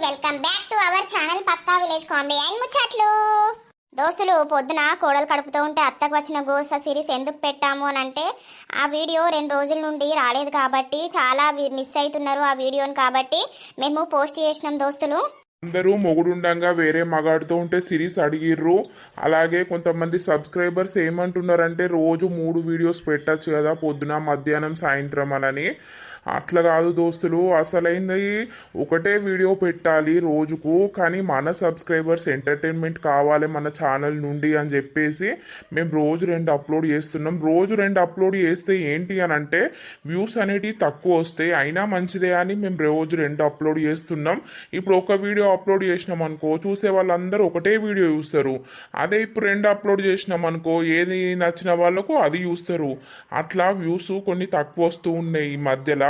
Welcome back to our channel పక్కా village comedy and ముచ్చట్లు. దోస్తులు పొద్దున కోడలు కడుపుతూ ఉంటే అత్తకు వచ్చిన గోస సిరీస్ ఎందుకు పెట్టాము అని అంటే ఆ వీడియో 2 రోజుల నుండి రాలేదు కాబట్టి చాలా మిస్ అవుతున్నారు ఆ వీడియోని, కాబట్టి మేము పోస్ట్ చేసినాం దోస్తులు. అందరూ మొగుడుండంగా వేరే మగాడితో ఉంటే సిరీస్ అడిగిర్రు. అలాగే కొంతమంది సబ్స్క్రైబర్స్ ఏమంటున్నారంటే రోజు 3 వీడియోస్ పెట్టచ్చు కదా, పొద్దున మధ్యాహ్నం సాయంత్రం అని. అట్లా కాదు దోస్తులు, అసలైంది ఒకటే వీడియో పెట్టాలి రోజుకు, కానీ మన సబ్స్క్రైబర్స్ ఎంటర్టైన్మెంట్ కావాలి మన ఛానల్ నుండి అని చెప్పేసి మేము రోజు 2 అప్లోడ్ చేస్తున్నాం. రోజు 2 అప్లోడ్ చేస్తే ఏంటి అని అంటే వ్యూస్ అనేటివి తక్కువ వస్తాయి, అయినా మంచిదే అని మేము రోజు 2 అప్లోడ్ చేస్తున్నాం. ఇప్పుడు ఒక వీడియో అప్లోడ్ చేసినాం అనుకో, చూసే వాళ్ళందరూ ఒకటే వీడియో చూస్తారు. అదే ఇప్పుడు 2 అప్లోడ్ చేసినాం అనుకో, ఏది నచ్చిన వాళ్ళకు అది చూస్తారు. అట్లా వ్యూస్ కొన్ని తక్కువ వస్తూ ఉన్నాయి ఈ మధ్యలో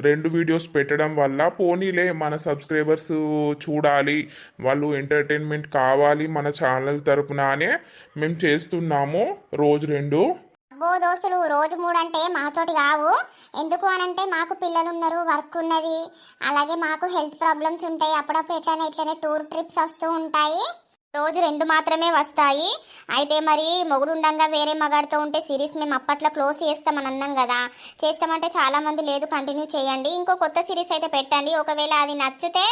2 వీడియోస్ పెట్టడం వల్ల. పోనీలే, మన సబ్స్క్రైబర్స్ చూడాలి, వాళ్ళు ఎంటర్టైన్మెంట్ కావాలి మన ఛానల్ తరపున అనే మేము చేస్తున్నాము రోజు 2. అబ్బో దోస్తులు, రోజు 3 అంటే మాతోటి కావు. ఎందుకు అనంటే మాకు పిల్లలు ఉన్నారు, వర్క్ ఉన్నది, అలాగే మాకు హెల్త్ ప్రాబ్లమ్స్ ఉంటాయి. అప్పుడప్పుడు ఇట్లనే టూర్ ట్రిప్స్ వస్తూ ఉంటాయి. రోజు 2 మాత్రమే వస్తాయి. అయితే మరి మొగుడుండంగా వేరే మగాడితో ఉంటే సిరీస్ మేము అప్పట్లో క్లోజ్ చేస్తామని అన్నాం కదా. చేస్తామంటే చాలామంది లేదు కంటిన్యూ చేయండి, ఇంకో కొత్త సిరీస్ అయితే పెట్టండి, ఒకవేళ అది నచ్చితే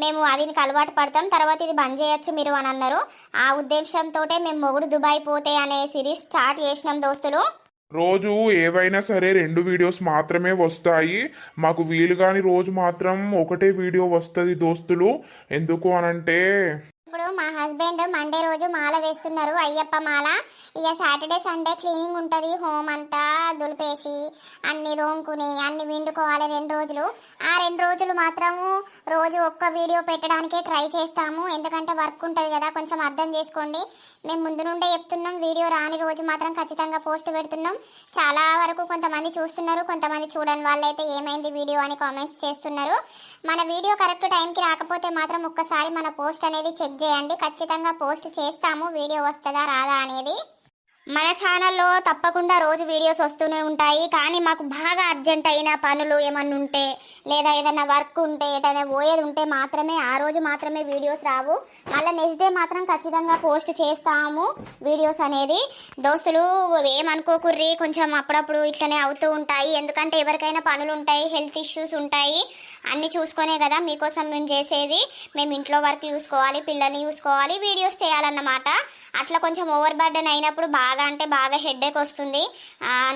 మేము దీనికి అలవాటు పడతాం, తర్వాత ఇది బంద్ చేయొచ్చు మీరు అని అన్నారు. ఆ ఉద్దేశంతో మేము మొగుడు దుబాయ్ పోతే అనే సిరీస్ స్టార్ట్ చేసినాం దోస్తులు. రోజు ఏవైనా సరే 2 వీడియోస్ మాత్రమే వస్తాయి. మాకు వీలు కాని రోజు మాత్రం ఒకటే వీడియో వస్తుంది దోస్తులు. ఎందుకు అనంటే ఇప్పుడు మా హస్బెండ్ మండే రోజు మాల వేస్తున్నారు, అయ్యప్ప మాల. ఇక సాటర్డే సండే క్లీనింగ్ ఉంటుంది, హోమ్ అంతా దులిపేసి అన్ని దోముకుని అన్ని విండుకోవాలి 2 రోజులు. ఆ 2 రోజులు మాత్రము రోజు ఒక్క వీడియో పెట్టడానికే ట్రై చేస్తాము, ఎందుకంటే వర్క్ ఉంటుంది కదా, కొంచెం అర్థం చేసుకోండి. మేము ముందు నుండే చెప్తున్నాం, వీడియో రాని రోజు మాత్రం ఖచ్చితంగా పోస్ట్ పెడుతున్నాం. చాలా వరకు కొంతమంది చూస్తున్నారు, కొంతమంది చూడని వాళ్ళైతే ఏమైంది వీడియో అని కామెంట్స్ చేస్తున్నారు. మన వీడియో కరెక్ట్ టైంకి రాకపోతే మాత్రం ఒక్కసారి మన పోస్ట్ అనేది చెక్ చేయండి. ఖచ్చితంగా పోస్ట్ చేస్తాము, వీడియో వస్తుందా రాదా అనేది. మన ఛానల్లో తప్పకుండా రోజు వీడియోస్ వస్తూనే ఉంటాయి, కానీ మాకు బాగా అర్జెంట్ అయిన పనులు ఏమన్నా ఉంటే, లేదా ఏదైనా వర్క్ ఉంటే, ఏదైనా పోయేది ఉంటే మాత్రమే ఆ రోజు మాత్రమే వీడియోస్ రావు. మళ్ళీ నెక్స్ట్ డే మాత్రం ఖచ్చితంగా పోస్ట్ చేస్తాము వీడియోస్ అనేది. దోస్తులు ఏమనుకోకుర్రి, కొంచెం అప్పుడప్పుడు ఇట్లనే అవుతూ ఉంటాయి, ఎందుకంటే ఎవరికైనా పనులు ఉంటాయి, హెల్త్ ఇష్యూస్ ఉంటాయి, అన్నీ చూసుకునే కదా మీకోసం మేము చేసేది. మేము ఇంట్లో వర్క్ చూసుకోవాలి, పిల్లల్ని చూసుకోవాలి, వీడియోస్ చేయాలన్నమాట. అట్లా కొంచెం ఓవర్ బర్డెన్ అయినప్పుడు బాగా అంటే బాగా హెడేక్ వస్తుంది,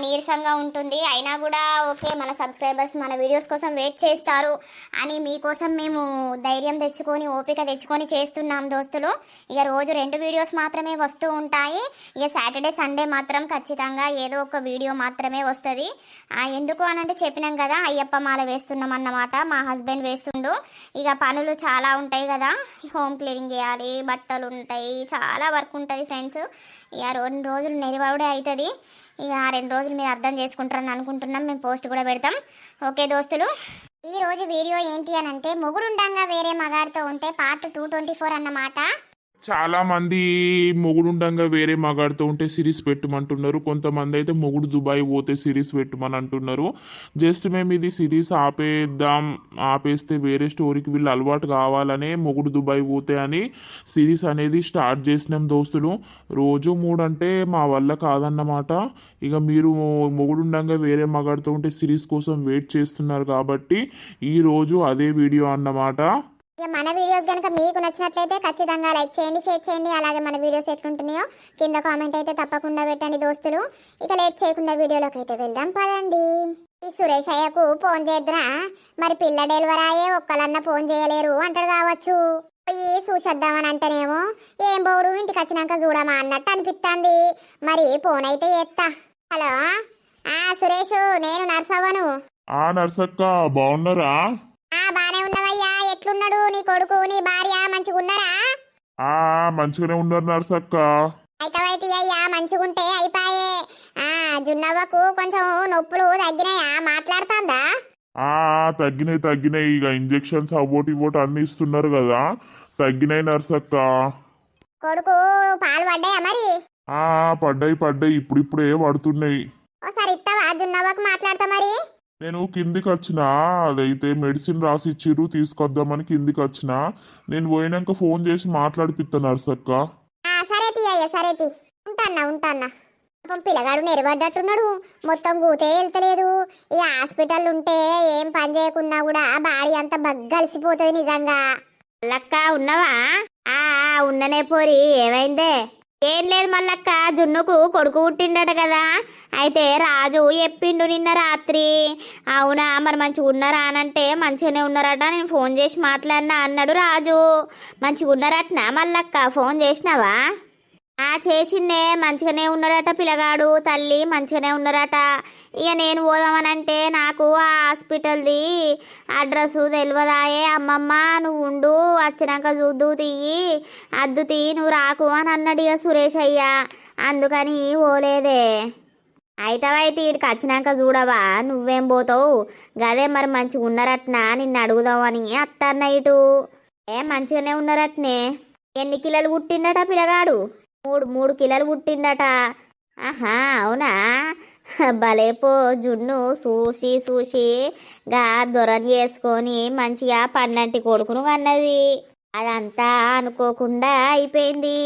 నీరసంగా ఉంటుంది. అయినా కూడా ఓకే, మన సబ్స్క్రైబర్స్ మన వీడియోస్ కోసం వెయిట్ చేస్తారు అని మీకోసం మేము ధైర్యం తెచ్చుకొని ఓపిక తెచ్చుకొని చేస్తున్నాం దోస్తులు. ఇక రోజు 2 వీడియోస్ మాత్రమే వస్తూ ఉంటాయి. ఇక సాటర్డే సండే మాత్రం ఖచ్చితంగా ఏదో ఒక వీడియో మాత్రమే వస్తుంది. ఎందుకు అనంటే చెప్పినాం కదా, అయ్యప్ప మాల వేస్తున్నాం అన్నమాట. మా హస్బెండ్ వేస్తుండు. ఇక పనులు చాలా ఉంటాయి కదా, హోమ్ క్లీనింగ్ చేయాలి, బట్టలు ఉంటాయి, చాలా వర్క్ ఉంటుంది ఫ్రెండ్స్. ఇక 2 రోజులు నెరవడే అవుతుంది. ఇక 2 రోజులు మీరు అర్థం చేసుకుంటారని అనుకుంటున్నాం, మేము పోస్ట్ కూడా పెడతాం. ఓకే దోస్తులు, ఈ రోజు వీడియో ఏంటి అని అంటే మొగుడుండంగా వేరే మగాడితో ఉంటే పార్ట్ 224 అన్నమాట. చాలా మంది మొగుడుండంగా వేరే మగాడితో ఉంటే సిరీస్ పెట్టమంటున్నారు, కొంతమంది అయితే మొగుడు దుబాయ్ పోతే సిరీస్ పెట్టమని అంటున్నారు. జస్ట్ మేము ఇది సిరీస్ ఆపేస్తే వేరే స్టోరీకి వీళ్ళు అలవాటు కావాలనే మొగుడు దుబాయ్ పోతే అని సిరీస్ అనేది స్టార్ట్ చేసినాం దోస్తులు. రోజు 3 అంటే మా వల్ల కాదన్నమాట. ఇక మీరు మొగుడుండంగా వేరే మగాడితో ఉంటే సిరీస్ కోసం వెయిట్ చేస్తున్నారు కాబట్టి ఈరోజు అదే వీడియో అన్నమాట. ఇక మన వీడియోస్ కనుక మీకు నచ్చినట్లయితే ఖచ్చితంగా లైక్ చేయండి, షేర్ చేయండి. అలాగే మన వీడియోస్ ఎట్లుంటున్నాయో కింద కామెంట్ అయితే తప్పకుండా పెట్టండి దోస్తులు. ఇక లేట్ చేయకుండా వీడియోలోకి అయితే వెళ్దాం పదండి. ఈ సురేష్ అయ్యకు ఫోన్ చేద్దురా, మరి పిల్ల డెలివరీ అయ్యే ఒక్కలన్నా ఫోన్ చేయలేరు అంటాడు కావచ్చు. పోయి చూసేద్దామని అంటేనేమో ఏం బోడు, ఇంటికి వచ్చినాక చూడమా అన్నట్టు అనిపిస్తుంది. మరి ఫోన్ అయితే చేస్తా. హలో సురేష్, నేను నర్సవ్వను. నర్సక్క, బాగున్నారా? బానే ఉన్నవయ్యా, ఎట్లున్నాడు నీ కొడుకు నీ భార్య, మంచిగా ఉన్నారా? మంచిగానే ఉన్నారు నర్సక్క. అయితే అయ్యా మంచిగుంటే అయిపాయే. జున్నవ్వకు కొంచెం నొప్పులు తగ్గినాయా, మాట్లాడుతుందా? తగ్గినాయి. ఇక ఇంజెక్షన్స్ అవోటి ఇవ్వటి అన్ని ఇస్తున్నారు కదా, తగ్గినాయి నర్సక్క. కొడుకు పాలు పడ్డాయా మరి? పడ్డాయి, ఇప్పుడిప్పుడే పడుతున్నాయి. ఒకసారి ఇస్తావా, జున్నవ్వకు మాట్లాడతా మరి. నేను కిందికి వచ్చిన, అదైతే మెడిసిన్ రాసి ఇచ్చిర్రు తీసుకొద్దామని కిందికి వచ్చిన. నేను పోయినాక ఫోన్ చేసి మాట్లాడిపిస్తున్నారు సక్క. సరే తీ అయ్యా, సరే తీ. ఉంటానా. పాపం పిల్లగాడు నెరవడ్డట్టున్నాడు, మొత్తం గూతే వెళ్తలేదు. ఈ హాస్పిటల్ ఉంటే ఏం పని చేయకున్నా కూడా బాడీ అంతా బగ్గలిసిపోతుంది నిజంగా. మల్లక్క ఉన్నవా? ఉన్ననే పోరి, ఏమైందే? ఏం లేదు మల్లక్క, జున్నుకు కొడుకు పుట్టిండట కదా, అయితే రాజు చెప్పిండు నిన్న రాత్రి. అవునా, మరి మంచిగా ఉన్నారా అనంటే మంచిగానే ఉన్నారట, నేను ఫోన్ చేసి మాట్లాడినా అన్నాడు రాజు. మంచిగా ఉన్నారటనా మల్లక్క? ఫోన్ చేసినావా? చేసిండే, మంచిగానే ఉన్నారట పిల్లగాడు, తల్లి మంచిగానే ఉన్నారట. ఇక నేను పోదామనంటే నాకు ఆ హాస్పిటల్ది అడ్రస్ తెలియదాయే. అమ్మమ్మ నువ్వు ఉండు, వచ్చినాక చూద్దు తీయి, అద్దు తీయి, నువ్వు రాకు అని అన్నాడు ఇక సురేష్ అయ్య. అందుకని పోలేదే. అయితే ఇక్కడికి వచ్చినాక చూడవా, నువ్వేం పోతావు గదే. మరి మంచిగా ఉన్నారట్నా నిన్ను అడుగుదామని అత్తన్న ఇటు. మంచిగానే ఉన్నారట్నే. ఎన్ని కిలోలు పుట్టిండట పిల్లగాడు? మూడు కిలోలు పుట్టిండట. అవునా, భలేపో. జున్ను చూసి గా దొరని చేసుకొని మంచిగా పన్నంటి కొడుకును అన్నది. అదంతా అనుకోకుండా అయిపోయింది.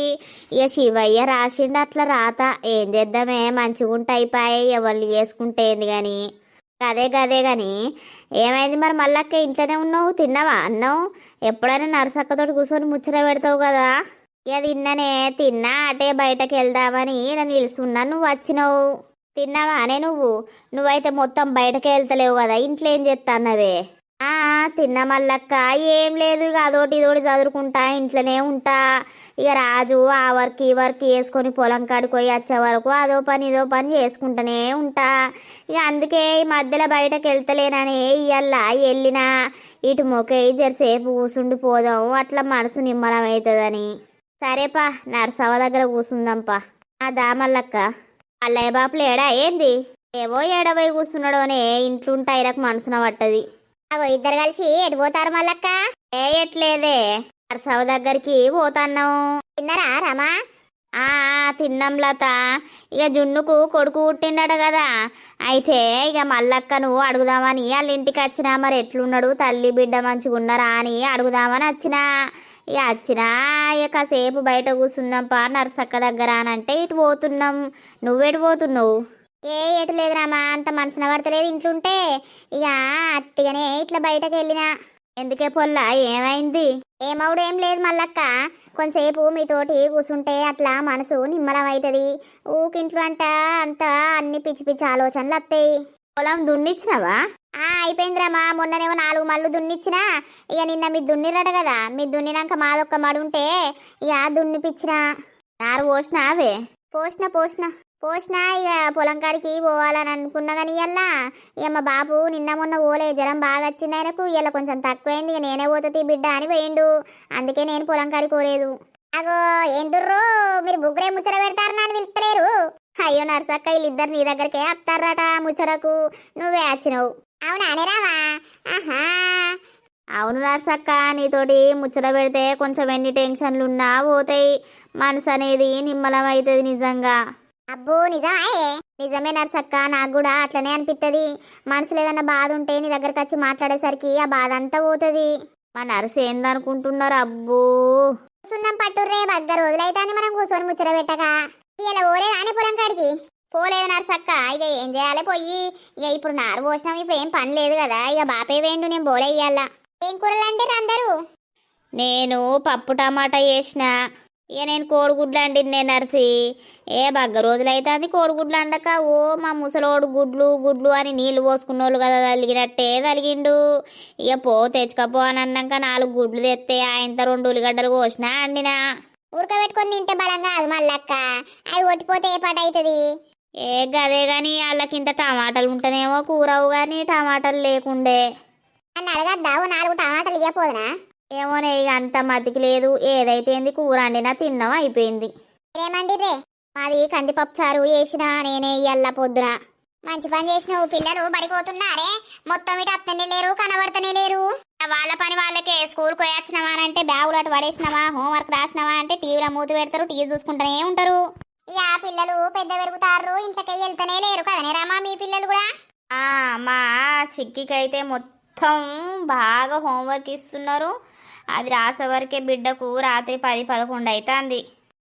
ఇక శివయ్య రాసిండు అట్లా రాత. ఏం చేద్దామే, మంచిగా ఉంటే అయిపోయాయి, ఎవరిని చేసుకుంటేంది కానీ. గదే కానీ ఏమైంది మరి మళ్ళక్క? ఇంట్లోనే ఉన్నావు, తిన్నావా అన్నం? ఎప్పుడైనా నరసక్కతోటి కూర్చొని ముచ్చట పెడతావు కదా. ఇక తిన్నా, అటే బయటకు వెళ్దామని ఇలా నిలుస్తున్నా, నువ్వు వచ్చినావు. తిన్నావానే నువ్వైతే మొత్తం బయటకు వెళ్తలేవు కదా, ఇంట్లో ఏం చేస్తాన్నవే? తిన్నా మల్లక్క. ఏం లేదు, ఇక అదోటి ఇదోటి చదువుకుంటా, ఇంట్లోనే ఉంటా. ఇక రాజు ఆ వర్క్ ఈ వర్క్ వేసుకొని పొలం కాడికి పోయి వచ్చే వరకు అదో పని ఇదో పని చేసుకుంటూనే ఉంటా. ఇక అందుకే ఈ మధ్యలో బయటకు వెళ్తలేనని ఇయ్యాల వెళ్ళినా. ఇటు మొకే జరసేపు కూసుండి పోదాం, అట్లా మనసు నిమ్మలం అవుతుందని. సరేపా, నర్సవ్వ దగ్గర కూసుందాంపా. దా మల్లక్క. అల్లయ్య బాపు లేడా ఏంది? ఏవో ఏడవై కూర్చున్నాడోనే, ఇంట్లుంటే ఆయనకు మనసున పట్టది. ఇద్దరు కలిసి ఎటు పోతారు మల్లక్క? ఎట్లేదే, నర్సవ్వ దగ్గరికి పోతాన్నాం. తిన్నారా రమా? తిన్నాం లత. ఇక జున్నుకు కొడుకు పుట్టిండట కదా, అయితే ఇక మల్లక్కను అడుగుదామని వాళ్ళ ఇంటికి వచ్చినా. మరి ఎట్లున్నాడు, తల్లి బిడ్డ మంచిగా ఉన్నారా అని అడుగుదామని వచ్చినా. ఇక వచ్చినా ఇక కాసేపు బయట కూర్చుందాంపా నర్సక్క దగ్గర అని అంటే ఇటు పోతున్నాం. నువ్వెటు పోతున్నావు? ఎటు లేదు రామా, అంత మనసున పడతలేదు ఇంట్లుంటే. ఇక అట్టిగానే ఇట్లా బయటకు వెళ్ళినా. ఎందుకే పొల్లా, ఏమైంది? ఏమవుడు ఏం లేదు మల్లక్క, కొంతసేపు మీతోటి కూర్చుంటే అట్లా మనసు నిమ్మలం అవుతుంది. ఊకింట్లో అంట అంతా అన్ని పిచ్చి పిచ్చి ఆలోచనలు వస్తాయి. పొలం దున్నిచ్చినవా? అయిపోయిందిరామా, మొన్ననేమో 4 మళ్ళు దున్నిచ్చినా. ఇక నిన్న మీరు దున్నిరట కదా, మీరు దున్నినాక మాదొక్క మడు ఉంటే ఇక దున్నిపిచ్చిన. నారు పోసినా? అవే పోసిన ఇక పొలం కాడికి పోవాలని అనుకున్నా కానీ ఇక మా బాబు నిన్న మొన్న పోలే, జ్వరం బాగా వచ్చింది ఆయనకు. ఇలా కొంచెం తక్కువైంది, ఇక నేనే పోతుంది బిడ్డ అని పోయిండు. అందుకే నేను పొలం కాడికి పోలేదు. అగో ఏందుర్రు మీరు ముగ్గురే ముచ్చట పెడతారు, నన్ను పిలుస్తలేరు. అయ్యో నర్సక్క, వీళ్ళిద్దరు నీ దగ్గరకే వస్తారట ముచ్చరకు, నువ్వే వచ్చినావు. అవునా రావా? అవును నర్సక్క, నీతోటి ముచ్చట పెడితే కొంచెం ఎన్ని టెన్షన్లు ఉన్నా పోతాయి, మనసు అనేది నిమ్మలం అవుతుంది నిజంగా. అబ్బో నిజమే నర్సక్క, నాకు కూడా అట్లనే అనిపిస్తుంది. మనసులో ఏదన్నా బాధ ఉంటే నీ దగ్గరకు వచ్చి మాట్లాడేసరికి ఆ బాధ అంతా పోతుంది. మా నర్సు ఏందనుకుంటున్నారు? అబ్బో కూర్చుందాం పట్టుర్రే, 10 రోజులైతే మనం కూర్చొని ముచ్చట పెట్టగా. ఇలా పోలేదా అని పొలం కాడికి? పోలేదు నర్సక్క, ఇక ఏం చేయాలి పోయి. ఇక ఇప్పుడు నారు పోసినాం, ఇప్పుడు ఏం పని లేదు కదా, ఇక బాపే వేయండు, నేను బోలే ఇయ్యాల. ఏం కూరలు అంటారు అందరూ? నేను పప్పు టమాటా చేసిన. ఇక నేను కోడిగుడ్లు అండినే నర్సి. బగ్గ రోజులైతే కోడిగుడ్లు అండక. మా ముసలోడు గుడ్లు అని నీళ్లు పోసుకున్నోళ్ళు కదా, తలిగినట్టే తలిగిండు. ఇక తెచ్చుకపో అని అన్నాక 4 గుడ్లు తెస్తే ఆయనతో 2 ఉల్లిగడ్డలు కోసిన అండినా. ఉడకబెట్టుకొని తింటే బలంగా అది మళ్ళక్క, అవి ఒట్టిపోతే ఏ పాట అవుతుంది. గదే గాని వాళ్ళకింత టమాటాలు ఉంటేనేమో కూరవు కానీ టమాటాలు లేకుండే. అని అడగద్దావు, 4 టమాటాలు ఇవ్వపోదునా? ఏమోనే, ఇక అంత మతికి లేదు. ఏదైతే కూర వండినా తిన్నాం, అయిపోయింది. ఏమండిరే? మాది కందిపప్పు చారు చేసిన నేనే ఇయ్యాల పొద్దున. మంచి పని చేసినావు. పిల్లలు పడిపోతున్నారే, మొత్తం ఇటు అత్తనే లేరు, కనబడతనే లేరు. వాళ్ళ పని వాళ్ళకే. స్కూల్కి పోయొచ్చినావా అని అంటే బ్యాగులు అటు పడేసినావా, హోంవర్క్ రాసినావా అంటే టీవీలో మూతి పెడతారు, టీవీ చూసుకుంటూనే ఉంటారు. ఇక పిల్లలు పెద్ద పెరుగుతారు, ఇంట్లోకి వెళ్తూనే లేరు కదనే రామా. మీ పిల్లలు కూడా మా చిక్కికైతే మొత్తం బాగా హోంవర్క్ ఇస్తున్నారు. అది రాసే వరకే బిడ్డకు రాత్రి 10-11 అవుతుంది.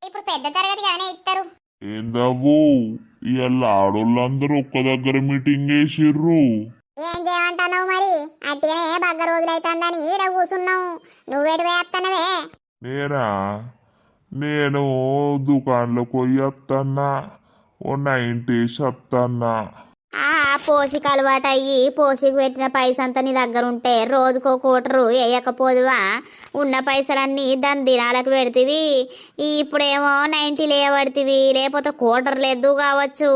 ఇప్పుడు పెద్ద తరగతి కదనే ఇస్తారు. ఏందవ్వు ఇవాళ ఆడోళ్ళందరూ ఒక్క దగ్గర మీటింగ్ వేసిర్రు. ఏం చేయమంటున్నావు మరి? అట్టిగానే బగ్గ రోజులైతుందని ఈడ కూర్చున్నావు. నువ్వేటి వేస్తున్నావే? నేనా నేను దుకాణంలోకి పోయి వస్తాన్నా, ఓ 90 వస్తాన్నా. పోషిక అలవాటు అయ్యి పోషికి పెట్టిన పైసంతా నీ దగ్గర ఉంటే రోజుకో కోటరు వేయకపోదువా? ఉన్న పైసలన్నీ దాని దినాలకు పెడితివి. ఇప్పుడేమో 90 లేవడితివి, లేకపోతే కోటర్ లేదు కావచ్చు.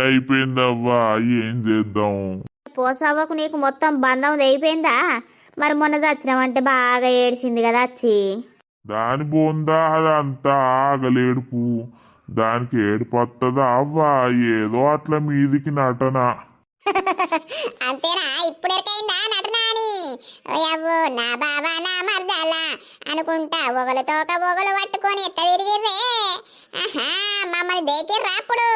అయిపోయిందవ్వా, ఏం చేద్దాం? పోసవ్వకు నీకు మొత్తం బంధం అయిపోయిందా? మరి మొన్న చచ్చినామంటే బాగా ఏడ్చింది కదా వచ్చి. దాని బోందా అదంతా ఆగలేడుపు. దానికి ఏడుపత్తదా అవ్వా? ఏదో అట్లా మీదికి నటన. అంతేనా? ఇప్పుడు ఎరకైందా నటన అని? అవ్వో నా బాబా నా మర్దాల అనుకుంటా ఒగలతో ఒగలు పట్టుకొని ఎట్ట తిరిగిర్రే. ఆహా, మమ్మల్ని దేకిర్రా అప్పుడు.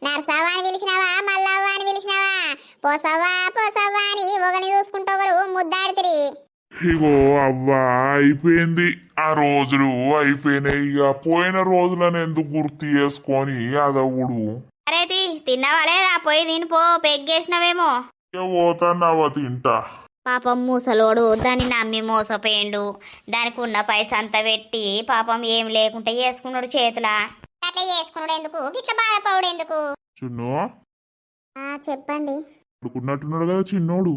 నరసవ్వ అని పిలిచినావా, మల్లవ్వ అని పిలిచినావా, పోసవ్వా పోసవ్వా అని ఒగని చూసుకుంటూ ఒకరు ముద్దాడుతిరి. ఇగో అవ్వా, అయిపోయింది. ఆ రోజులు అయిపోయినాయి. ఇక పోయిన రోజులను ఎందుకు గుర్తు చేసుకొని అదవుడు. అరేతి తిన్నావా లేదా? పోయి తిని పో, పెగ్గేసినవేమో. ఇక పోతాన్నావా తింటా. పాపం మూసలోడు దాన్ని నమ్మి మోసపోయిండు. దానికి ఉన్న పైస అంతా పెట్టి పాపం ఏం లేకుంటే వేసుకున్నాడు చేతులా. అట్లా చేసుకున్నాడు ఎందుకు? గిట్ల బాధపడు ఎందుకు? చిన్నో చెప్పండి. పడుకున్నట్టున్నాడు కదా చిన్నోడు.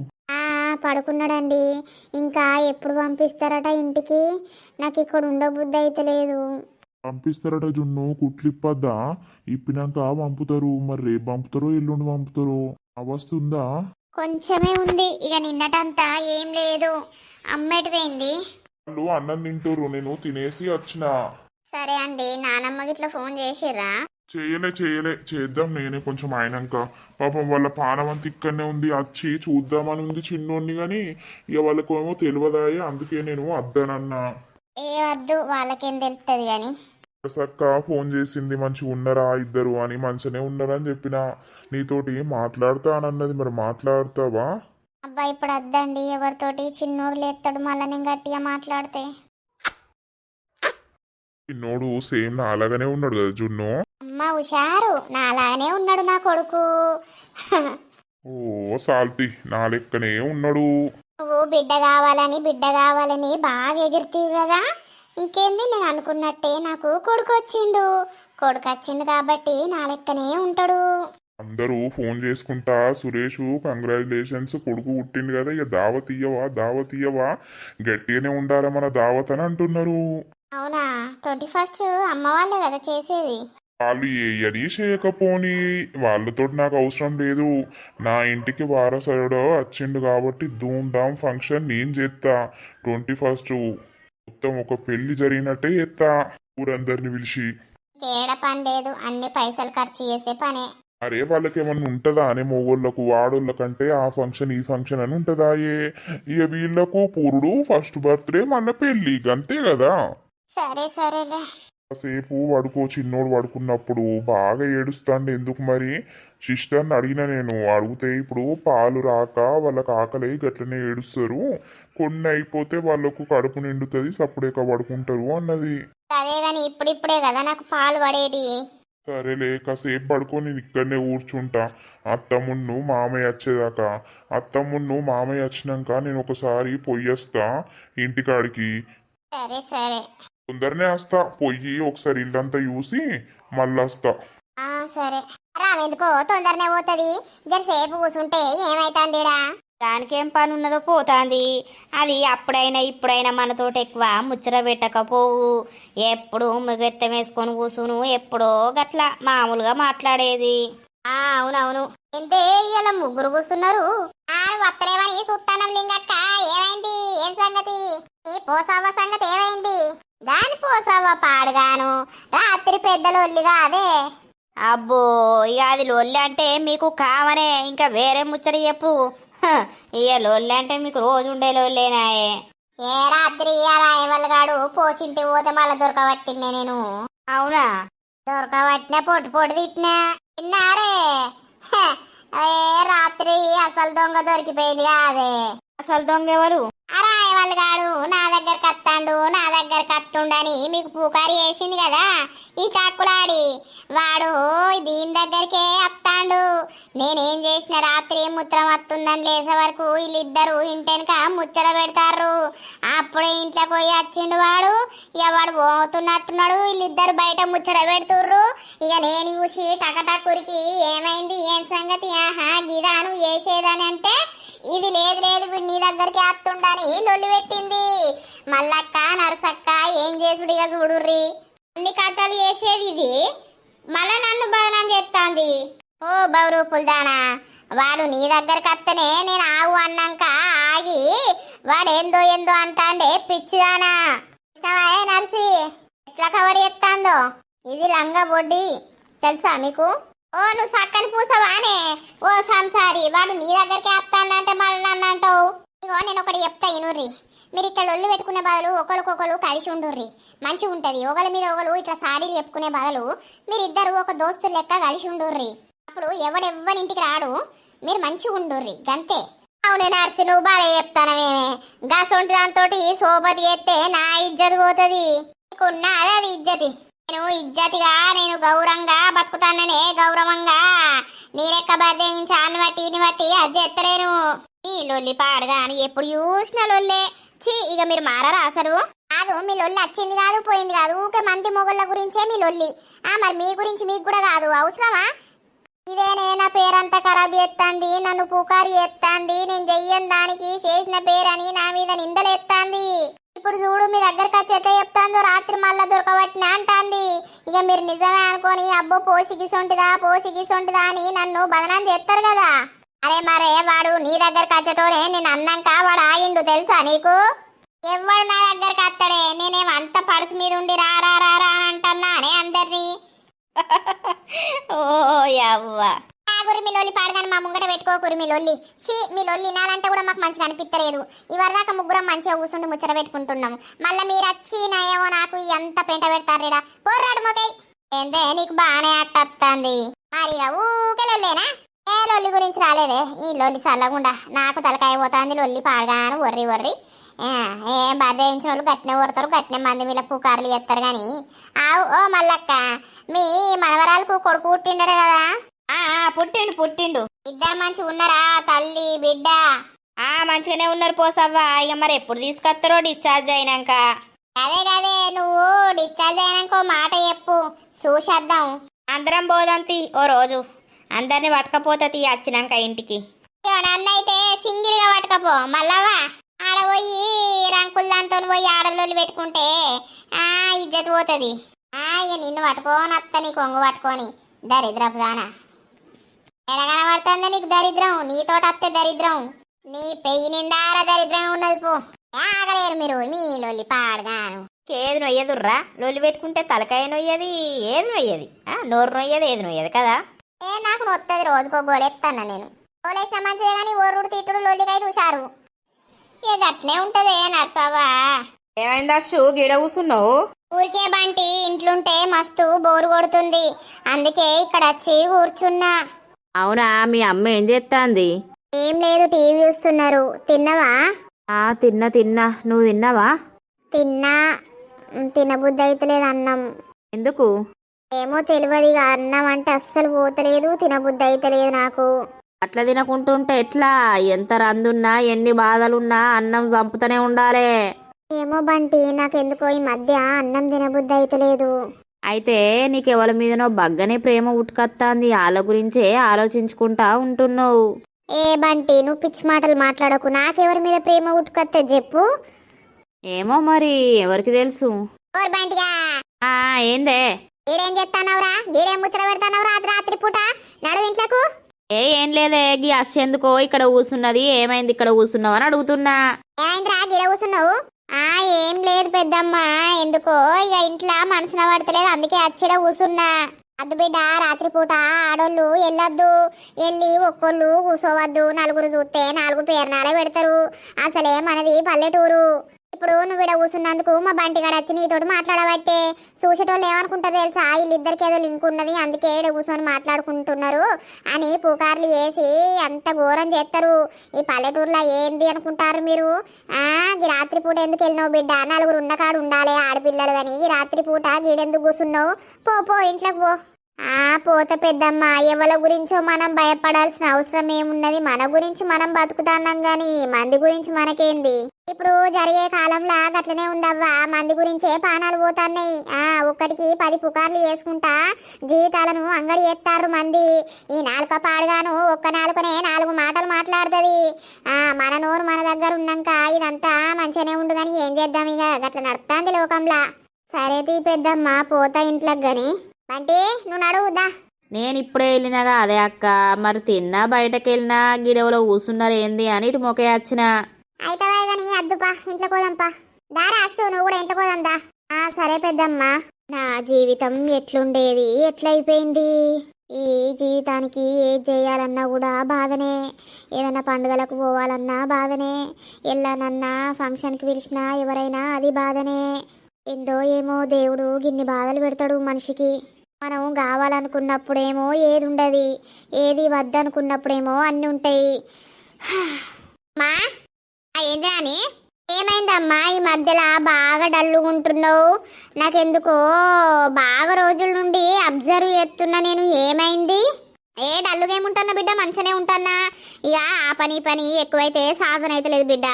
పడుకున్నాడండి. ఇంకా ఎప్పుడు పంపిస్తారట ఇంటికి? నాకు ఇక్కడ ఉండబుద్ధి అయితే లేదు. పంపిస్తారట జున్ను, కుట్లిప్పద్దా? ఇప్పినాక పంపుతారు. మరి రేపు పంపుతారో ఎల్లుండి పంపుతారో అవస్తుందా? కొంచెమే ఉంది. ఇక నిన్నటంతా ఏం లేదు. అమ్మేటి పోయింది. వాళ్ళు అన్నం తింటారు, నేను తినేసి వచ్చిన. సరే అండి. నానమ్మ గిట్ల ఫోన్ చేసిర్రా? చేయలే చేద్దాం నేనే కొంచెం అయినాక. పాపం వాళ్ళ పానం అంత ఇక్కడనే ఉంది, వచ్చి చూద్దామని ఉంది చిన్నోడిని. కానీ ఇక వాళ్ళకేమో తెలియదాయి, అందుకే నేను వద్దనన్నా. ఏ వద్దు, వాళ్ళకేం తెలుస్తుంది కానీ. సక్క ఫోన్ చేసింది, మంచిగా ఉన్నారా ఇద్దరు అని. మంచిగానే ఉన్నారని చెప్పిన. నీతోటి మాట్లాడతానన్నది, మరి మాట్లాడతావా? అబ్బా ఇప్పుడు వద్దండి. ఎవరితోటి? చిన్నోడు లేస్తాడు మళ్ళీ నేను గట్టిగా మాట్లాడితే. చిన్నోడు సేమ్ నాలాగానే ఉన్నాడు కదా జున్ను. అమ్మ హుషారు, నాలానే ఉన్నాడు నా కొడుకు. ఓ సాల్తి, నా లెక్కనే ఉన్నాడు. నువ్వు బిడ్డ కావాలని బాగా ఎగిరితీవి కదా. ఇంకేంది, నేను అనుకున్నట్టే నాకు కొడుకు వచ్చిండు కాబట్టి నా లెక్కనే ఉంటాడు. అందరూ ఫోన్ చేసుకుంటా సురేష్ కంగ్రాచులేషన్స్ కొడుకు పుట్టిండు కదా, ఇక దావత్ ఇయ్యవా గట్టిగానే ఉండాలి మన దావత్ అని అంటున్నారు. అవునా? 21st అమ్మ వాళ్ళే కదా చేసేది. వాళ్ళు ఏయని చేయకపోని వాళ్ళతో నాకు అవసరం లేదు. నా ఇంటికి వారసుడు వచ్చిండు కాబట్టి ధూమ్ధామ్ ఫంక్షన్ నేను చేస్తా. 21st మొత్తం ఒక పెళ్లి జరిగినట్టే చేస్తా, ఊరందరిని పిలిచి. ఏడ పని లేదు, అన్ని పైసలు ఖర్చు చేసే పనే. అరే వాళ్ళకి ఏమన్నా ఉంటుందా అనే మొగోళ్ళకు వాడోళ్ళకంటే ఆ ఫంక్షన్ ఈ ఫంక్షన్ అని ఉంటుందా? ఇక వీళ్ళకు పురుడు, ఫస్ట్ బర్త్డే, మన పెళ్ళి, అంతే కదా. సరేలే. కాసేపు పడుకో. చిన్నోడు పడుకున్నప్పుడు బాగా ఏడుస్తాండి. ఎందుకు మరి? సిస్టర్ని అడిగిన నేను. అడిగితే ఇప్పుడు పాలు రాక వాళ్ళకి ఆకలి గట్లనే ఏడుస్తారు, కొన్ని అయిపోతే వాళ్ళకు కడుపు నిండుతుంది, సప్పుడేక పడుకుంటారు అన్నది. అదే గాని ఇప్పుడిప్పుడే కదా నాకు పాలు పడేది. సరేలే, కాసేపు పడుకొని నేను ఇక్కడనే కూర్చుంటా అత్తమ్మున్ను మామయ్య వచ్చేదాకా. అత్తమ్మున్ను మామయ్య వచ్చినాక నేను ఒకసారి పొయ్యేస్తా ఇంటికాడికి. సరే. తొందరనే వస్తా. పొయ్యి ఒకసారి ఇల్లంతా చూసి మళ్ళీ వస్తా. సరే. రావెందుకో తొందరనే పోతుంది. జరసేపు కూర్చుంటే ఏమైతుందిడా? దానికేం పని ఉన్నదో పోతాంది. అది అప్పుడైనా ఇప్పుడైనా మనతోటి ఎక్కువ ముచ్చట పెట్టకపోవు. ఎప్పుడు మిగెత్తం వేసుకొని కూసును, ఎప్పుడో గట్లా మామూలుగా మాట్లాడేది. అవునవును. ఎంతే ఇలా ముగ్గురు కూర్చున్నారు. వత్తలేవని చూస్తానం. లింగక్క ఏమైంది? ఏం సంగతి? ఈ పోసావ సంగతి ఏమైంది? దాని పోసావ పాడుగాను రాత్రి పెద్దలొల్లిగా అదే. అబ్బో, ఇక అది లొల్లి అంటే మీకు కామనే. ఇంకా వేరే ముచ్చట చెప్పు. ఇక లొల్లి అంటే మీకు రోజు ఉండే లొల్లేనాయే. ఏ రాత్రి రాయవల్గాడు పోషింటి పోతే మళ్ళీ దొరకబట్టినే నేను. అవునా? దొరకబట్టినా పొట్టు తిట్టినా. తిన్నారే రాత్రి అసలు దొంగ దొరికిపోయింది కాదే. అసలు దొంగ ఎవరు? వాళ్ళు గాడు నా దగ్గరకు అత్తాండు నా దగ్గరకు అత్తుండని మీకు పూకారి వేసింది కదా ఈ టాక్కులాడి. వాడు దీని దగ్గరికే అత్తాండు. నేనేం చేసిన రాత్రి ముత్రం వస్తుందని లేసే వరకు వీళ్ళిద్దరు ఇంటెనక ముచ్చట పెడతారు. అప్పుడే ఇంట్లోకి పోయి వచ్చిండు వాడు. ఇక వాడు పోతున్నట్టున్నాడు. వీళ్ళిద్దరు బయట ముచ్చట పెడుతుర్రు. ఇక నేను చూసి టకటక్కురికి ఏమైంది ఏం సంగతి, ఆహా గిదాను వేసేదని అంటే ఇది లేదు లేదు వీడు నీ దగ్గరికి అత్తుండని లొల్లి పెట్టింది. మల్లక్క నరసక్క ఏం చేసుడిగా చూడుర్రి. అన్ని కథలు చేసేది ఇది, మళ్ళా నన్ను బదనం చేస్తాంది. ఓ బౌరూపుల్ దానా, వాడు నీ దగ్గరికి అత్తనే నేను ఆగు అన్నాక ఆగి వాడేందో ఏందో అంటాండే పిచ్చిదానా. కృష్ణవాయ నర్సి ఎట్లా కవర్ చేస్తాందో. ఇది లంగా బొడ్డి తెలుసా మీకు? ఓ నువ్వు సక్కని పూసవానే. ఓ సంసారి వాడు నీ దగ్గరికి వస్తానంటే మళ్ళీ నన్ను అంటావు. ఇగో నేను ఒకటి చెప్తా ఇనుర్రి. మీరు ఇట్లా లొల్లు పెట్టుకునే బదులు ఒకరికొకరు కలిసి ఉండుర్రి, మంచిగా ఉంటుంది. ఒకరి మీద ఒకరు ఇట్లా సాడీలు చెప్పుకునే బదులు మీరిద్దరు ఒక దోస్తులు లెక్క కలిసి ఉండుర్రి. అప్పుడు ఎవడెవ్వని ఇంటికి రాడు, మీరు మంచిగా ఉండుర్రి గంతే. అవునే నర్సి నువ్వు బాగా చెప్తానమేమే. గసొంటి దాంతో సోపతి చేస్తే నా ఇజ్జతి పోతుంది. నీకున్నా అదే అది ఇజ్జతి. నేను ఇజ్జతిగా నేను గౌరవంగా బతుకుతాననే గౌరవంగా నీ లెక్క బర్దేయించి అన్ని బట్టి ఇన్ని బట్టి అది చేస్తలేను. ఈ లొల్లి పాడగాని ఎప్పుడు చూసిన లొల్లే. ఛీ ఇక మీరు మారారా అసలు? కాదు మీ లొల్లి వచ్చింది కాదు పోయింది కాదు, ఊకే మంది మొగుళ్ళ గురించే మీ లొల్లి. మరి మీ గురించి మీకు కూడా కాదు అవసరమా? ఇదేనే నా పేరంతా ఖరాబ్ చేస్తాంది, నన్ను పుకారు చేస్తాంది. నేను చెయ్యని దానికి చేసిన పేరని నా మీద నిందలేస్తాంది. ఇప్పుడు చూడు మీ దగ్గరకు వచ్చి ఎట్లా చెప్తాందో, రాత్రి మళ్ళా దొరకబట్టినా అంటాంది. ఇక మీరు నిజమే అనుకొని అబ్బో పోషిగిసొంటిదా అని నన్ను బదనాం చేస్తారు కదా. అరే మరే వాడు నీ దగ్గరకు వచ్చేటోనే నేను అన్నాక వాడు ఆగిండు తెలుసా నీకు? ఎవడు నా దగ్గరకు వస్తాడే, నేనేం అంత పడుసు మీద ఉండి రా రా రా రా అంటన్నా అనే అందరినీ. ఓ యవ్వ కురిమి లొల్లి పాడగాని మా ముంగట పెట్టుకోకురి మీ లొల్లి. మీ లొల్లి వినాలంటే కూడా మాకు మంచిగా అనిపిస్తలేదు. ఇవరిదాకా ముగ్గురం మంచిగా కూర్చుండి ముచ్చట పెట్టుకుంటున్నాం. మళ్ళీ మీరు వచ్చి నాయేమో నాకు ఎంత పెంట పెడతారేడా పోర్రాడు మొకై. ఏందే నీకు బాగానే అట్టొస్తుంది మరి ఊకే లొల్లేనా? ఏ లొల్లి గురించి రాలేదే ఈ లొల్లి చల్లకుండా నాకు తలకాయ పోతుంది. లొల్లి పాడగాను వర్రి ఏం బాధేయించిన వాళ్ళు గట్టినే కొడతారు, గట్టినే మంది వీళ్ళ పుకార్లు చేస్తారు. కానీ ఓ మల్లక్క మీ మనవరాలకు కొడుకు పుట్టిండరు కదా? పుట్టిండు. ఇద్దరు మంచిగా ఉన్నారా తల్లి బిడ్డ? మంచిగానే ఉన్నారు పోసవ్వా. ఇక మరి ఎప్పుడు తీసుకొస్తారో డిశ్చార్జ్ అయినాక. అదే నువ్వు డిశ్చార్జ్ అయినాక మాట చెప్పు చూసేద్దాం. అందరం పోదంతి ఓ రోజు, అందరిని పట్టకపోతే వచ్చినాక ఇంటికి. నన్నైతే సింగిల్ గా పట్టకపో. మళ్ళావా ఆడ పోయి రంకులు దాంతో పోయి ఆడలోళ్ళు పెట్టుకుంటే ఇజ్జత్ పోతుంది. ఇక నిన్ను పట్టుకోని అత్త నీ కొంగు పట్టుకొని దరిద్రపు దానా. ఎడగనబడుతుంది నీకు దరిద్రం, నీతో అత్తే దరిద్రం. నీ పెయ్యి నిండారా దరిద్రం ఉన్నది పో. ఆగలేరు మీరు మీ లొల్లి పాడగాను. ఏది నొయ్యదుర్రా, లొల్లి పెట్టుకుంటే తలకాయ నొయ్యది, ఏది నొయ్యది, నోరు నొయ్యది, ఏది నొయ్యది కదా. నాకు నొత్తది రోజుకో గోలేస్తాను నేను. గోలేసిన మంచిదే కానీ ఓరుడు తిట్టుడు లొల్లికై చూశారు. ఇక అట్లే ఉంటదే నర్సవ్వా. ఏమైందా షూ గిడ కూసున్నావు? ఊరికే బంటి ఇంట్లుంటే మస్తు బోరు కొడుతుంది, అందుకే ఇక్కడ వచ్చి కూర్చున్నా. అవునా, మీ అమ్మ ఏం చేస్తాంది? ఏం లేదు టీవీ చూస్తున్నారు. తిన్నవా? తిన్నా. నువ్వు తిన్నావా? తిన్నా. తినబుద్ధి అయితలేదు అన్నం. ఎందుకు? ఏమో తెలియదు, ఇక అన్నం అంటే అస్సలు పోతలేదు, తినబుద్ధి అయితలేదు నాకు. అట్లా తినకుంటుంటే ఎట్లా? ఎంత రందున్నా ఎన్ని బాధలున్నా అన్నం చంపుతూనే ఉండాలే. ఏమో బంటి నాకెందుకో ఈ మధ్య అన్నం తినబుద్ధి అయితలేదు. అయితే నీకెవరి మీదనో బగ్గనే ప్రేమ ఉట్టుకత్తాంది, వాళ్ళ గురించే ఆలోచించుకుంటా ఉంటున్నావు. ఏ బంటి నువ్వు పిచ్చి మాటలు మాట్లాడకు. నాకెవరి మీద ప్రేమ ఉట్టుకత్తే చెప్పు. ఏమో మరి ఎవరికి తెలుసు. బంటిగా ఏందే ఈడేం చెప్తానవరా? ఈడేం ముచ్చట పెడతానవరా రాత్రి పూట? నడు ఇంట్లకు. ఏం లేదే, గీ అశ్చెందుకో ఇక్కడ కూసున్నది, ఏమైంది ఇక్కడ కూసున్నావు అని అడుగుతున్నా. ఏమైందిరా గిడ కూసున్నావు? ఏం లేదు పెద్దమ్మ, ఎందుకో ఇక ఇంట్లో మనసున పడతలేదు, అందుకే అచ్చిడ కూసున్నా. అద్దు బిడ్డ రాత్రి పూట ఆడోళ్ళు వెళ్ళొద్దు, వెళ్ళి ఒక్కళ్ళు కూసోవద్దు. నలుగురు చూస్తే 4 పేర్నాలే పెడతారు. అసలే మనది పల్లెటూరు. ఇప్పుడు నువ్వు ఇక్కడ కూర్చున్నందుకు మా బంటిగాడు వచ్చి నీతోటి మాట్లాడబట్టే చూసేటోళ్ళు ఏమనుకుంటారు తెలుసా, వీళ్ళిద్దరికి ఏదో లింక్ ఉన్నది అందుకే ఇక్కడ కూర్చొని మాట్లాడుకుంటున్నారు అని పుకార్లు వేసి అంత ఘోరం చేస్తారు. ఈ పల్లెటూరులో ఏంది అనుకుంటారు మీరు? ఈ రాత్రిపూట ఎందుకు వెళ్ళినావు బిడ్డ? నలుగురు ఉన్న కాడు ఉండాలి ఆడపిల్లలు కానీ ఈ రాత్రిపూట గీడెందుకు కూర్చున్నావు? పో ఇంట్లోకి పో. పోత పెద్దమ్మ, ఎవరి గురించో మనం భయపడాల్సిన అవసరం ఏమున్నది? మన గురించి మనం బతుకుతాన్నాం గాని మంది గురించి మనకేంది? ఇప్పుడు జరిగే కాలంలో గట్లనే ఉందవ్వా, మంది గురించే ప్రాణాలు పోతున్నాయి. ఒక్కటికి 10 పుకార్లు చేసుకుంటా జీవితాలను అంగడి ఎత్తారు మంది. ఈ నాలుక పాడుగాను ఒక్క నాలుకనే 4 మాటలు మాట్లాడుతుంది. మన నోరు మన దగ్గర ఉన్నాక ఇదంతా మంచిగానే ఉండు గాని ఏం చేద్దాం, ఇక గట్ల నడుస్తుంది లోకంలా. సరే తీ పెద్దమ్మ, పోతా ఇంట్లోకి గాని. అంటే నువ్వు నడువుదా? నేను ఇప్పుడే వెళ్ళినాగా అదే అక్క, మరి తిన్నా బయటకు వెళ్ళినా గిడవలో కూర్చున్నారు ఏంది అని ఇటు మొకే వచ్చిన. అయితే కానీ అద్దుపా, ఇంట్లో కోదంపా. దారా అశ్వ, నువ్వు కూడా ఇంట్లో కోదందా? సరే పెద్దమ్మా. నా జీవితం ఎట్లుండేది ఎట్లయిపోయింది? ఈ జీవితానికి ఏది చేయాలన్నా కూడా బాధనే, ఏదన్నా పండుగలకు పోవాలన్నా బాధనే, వెళ్ళానన్నా ఫంక్షన్కి పిలిచినా ఎవరైనా అది బాధనే. ఏందో ఏమో దేవుడు గిన్ని బాధలు పెడతాడు మనిషికి. మనం కావాలనుకున్నప్పుడేమో ఏది ఉండదు, ఏది వద్దనుకున్నప్పుడేమో అన్నీ ఉంటాయి. మా ఏంది అని ఏమైందమ్మా? ఈ మధ్యలో బాగా డల్లుగుంటున్నావు. నాకెందుకో బాగా రోజుల నుండి అబ్జర్వ్ చేస్తున్నా నేను. ఏమైంది? డల్లుగా ఏముంటున్నా బిడ్డ, మంచిగానే ఉంటానా. ఇక ఆ పని ఎక్కువైతే సాధన అయితే లేదు బిడ్డ.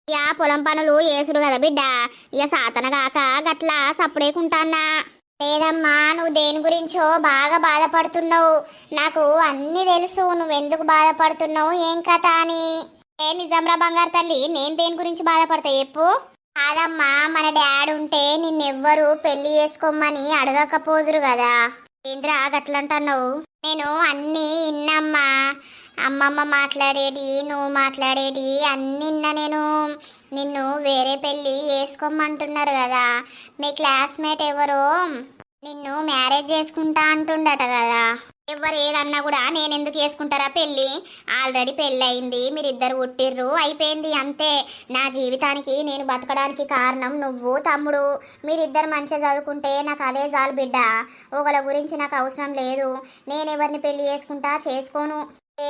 ఇక పొలం పనులు వేసుడు కదా బిడ్డ, ఇక సాతన కాక గట్లా సప్పుడేకుంటానా. లేదమ్మా, నువ్వు దేని గురించో బాగా బాధపడుతున్నావు. నాకు అన్నీ తెలుసు నువ్వెందుకు బాధపడుతున్నావు ఏం కథ అని. నిజంరా బంగారు తల్లి, నేను దేని గురించి బాధపడతా చెప్పు. కాదమ్మా, మన డాడీ ఉంటే నిన్నెవ్వరు పెళ్లి చేసుకోమని అడగకపోదురు కదా. ఏంద్రా గట్లంటున్నావు? నేను అన్నీ ఇన్నమ్మా, అమ్మమ్మ మాట్లాడేది, నువ్వు మాట్లాడేది అన్నీ ఇన్నా నేను. నిన్ను వేరే పెళ్ళి వేసుకోమంటున్నారు కదా. మీ క్లాస్మేట్ ఎవరో నిన్ను మ్యారేజ్ చేసుకుంటా అంటుండట కదా. ఎవరు ఏదన్నా కూడా నేనెందుకు చేసుకుంటారా పెళ్ళి? ఆల్రెడీ పెళ్ళి అయింది, మీరిద్దరు పుట్టిర్రు, అయిపోయింది అంతే. నా జీవితానికి నేను బతకడానికి కారణం నువ్వు తమ్ముడు. మీరిద్దరు మంచిగా చదువుకుంటే నాకు అదే చాలు బిడ్డ. ఒకళ్ళ గురించి నాకు అవసరం లేదు. నేనెవరిని పెళ్లి చేసుకుంటా చేసుకోను.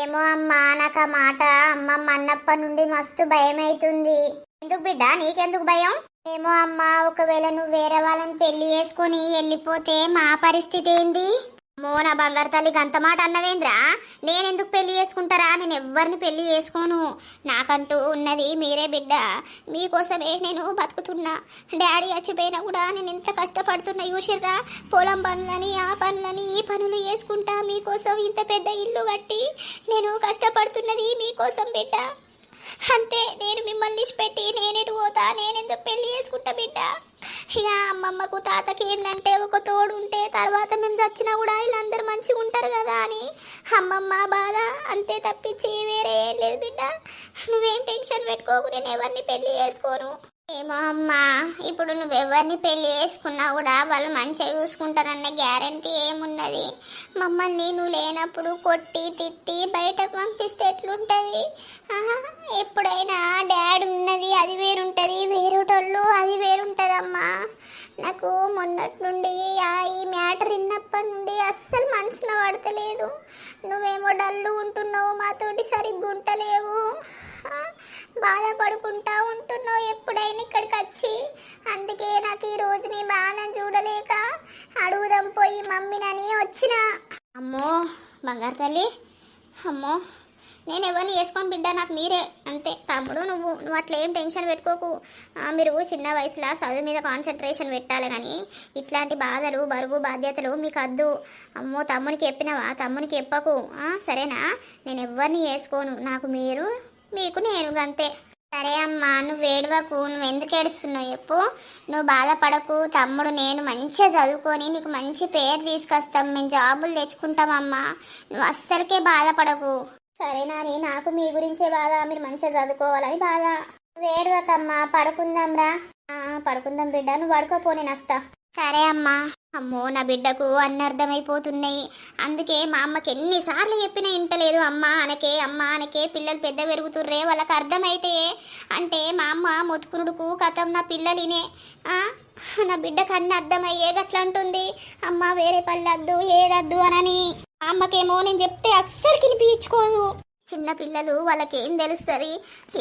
ఏమో అమ్మా, నాకు ఆ మాట అమ్మమ్మ అన్నప్పటి నుండి మస్తు భయం అవుతుంది. ఎందుకు బిడ్డ, నీకెందుకు భయం? ఏమో అమ్మా, ఒకవేళ నువ్వు వేరే వాళ్ళని పెళ్లి చేసుకుని వెళ్ళిపోతే మా పరిస్థితి ఏంది? నా బంగారు తల్లి గంత మాట అన్నవేంద్రా? నేనెందుకు పెళ్లి చేసుకుంటారా? నేను ఎవరిని పెళ్లి చేసుకోను. నాకంటూ ఉన్నది మీరే బిడ్డ. మీకోసమే నేను బతుకుతున్నా. డాడీ చచ్చిపోయినా కూడా నేను ఎంత కష్టపడుతున్నా చూసిర్రా. పొలం పనులని, ఆ పనులని, ఈ పనులు చేసుకుంటా మీకోసం ఇంత పెద్ద ఇల్లు కట్టి నేను కష్టపడుతున్నది మీకోసం బిడ్డ. అంతే, నేను మిమ్మల్ని ఇచ్చిపెట్టి నేనెటు పోతా? నేనెందుకు పెళ్లి చేసుకుంటా బిడ్డ? ఇక అమ్మమ్మకు తాతకి ఏంటంటే ఒక తోడు ఉంటే తర్వాత మేము చచ్చినా కూడా వీళ్ళందరూ మంచిగా ఉంటారు కదా అని అమ్మమ్మ బాధ, అంతే తప్పించి వేరే ఏం లేదు బిడ్డ. నువ్వేం టెన్షన్ పెట్టుకోకు, నేను ఎవరిని పెళ్లి చేసుకోను. ఏమో అమ్మా, ఇప్పుడు నువ్వెవరిని పెళ్లి చేసుకున్నా కూడా వాళ్ళు మంచిగా చూసుకుంటారన్న గ్యారంటీ ఏమున్నది? మమ్మల్ని నువ్వు లేనప్పుడు కొట్టి తిట్టి బయటకు పంపిస్తే ఎట్లుంటుంది? ఎప్పుడైనా డాడీ ఉన్నది అది వేరుంటుంది, వేరేటోళ్ళు అది వేరుంటుందమ్మా. నాకు మొన్నటి నుండి ఈ మ్యాటర్ విన్నప్పటి నుండి అస్సలు మనసులో పడతలేదు. నువ్వేమో డల్లు ఉంటున్నావు, మాతోటి సరిగ్గా ఉంటలేవు, బాధపడుకుంటా ఉంటున్నావు ఎప్పుడైనా ఇక్కడికి వచ్చి. అందుకే నాకు ఈ రోజు నీ బాధ చూడలేక అడుగుదాం పోయి మమ్మీనని వచ్చిన. అమ్మో బంగారు తల్లి, అమ్మో నేను ఎవరిని వేసుకొని బిడ్డ, నాకు మీరే అంతే. తమ్ముడు నువ్వు అట్లా ఏం టెన్షన్ పెట్టుకోకు. మీరు చిన్న వయసులో చదువు మీద కాన్సన్ట్రేషన్ పెట్టాలి కానీ ఇట్లాంటి బాధలు బరువు బాధ్యతలు మీకు వద్దు. అమ్మో తమ్మునికి చెప్పినావా? తమ్మునికి చెప్పకు సరేనా? నేను ఎవరిని వేసుకోను, నాకు మీరు, మీకు నేను అంతే. సరే అమ్మా, నువ్వు ఏడవకు. నువ్వు ఎందుకు ఏడుస్తున్నావు చెప్పు. నువ్వు బాధపడకు. తమ్ముడు నేను మంచిగా చదువుకొని నీకు మంచి పేరు తీసుకొస్తాం, మేము జాబులు తెచ్చుకుంటామమ్మా. నువ్వు అస్సలకే బాధపడకు సరేనా? నాకు మీ గురించే బాధ, మీరు మంచిగా చదువుకోవాలని బాధ. నువ్వు ఏడవకమ్మా, పడుకుందాంరా. పడుకుందాం బిడ్డ, నువ్వు పడుకోపో, నేను వస్తా. సరే అమ్మా. అమ్మో నా బిడ్డకు అన్ని అర్థమైపోతున్నాయి. అందుకే మా అమ్మకి ఎన్నిసార్లు చెప్పినా ఇంటలేదు. అమ్మ అనకే పిల్లలు పెద్ద పెరుగుతుర్రే వాళ్ళకి అర్థమైతే అంటే మా అమ్మ మొత్తుకునుడుకు కథం నా పిల్లలినే నా బిడ్డకు అన్ని అర్థమయ్యే గట్లా అంటుంది. అమ్మ వేరే పల్లెద్దు ఏదద్దు అనని. మా అమ్మకేమో నేను చెప్తే అస్సలు కినిపించుకోదు. చిన్న పిల్లలు వాళ్ళకేం తెలుస్తుంది,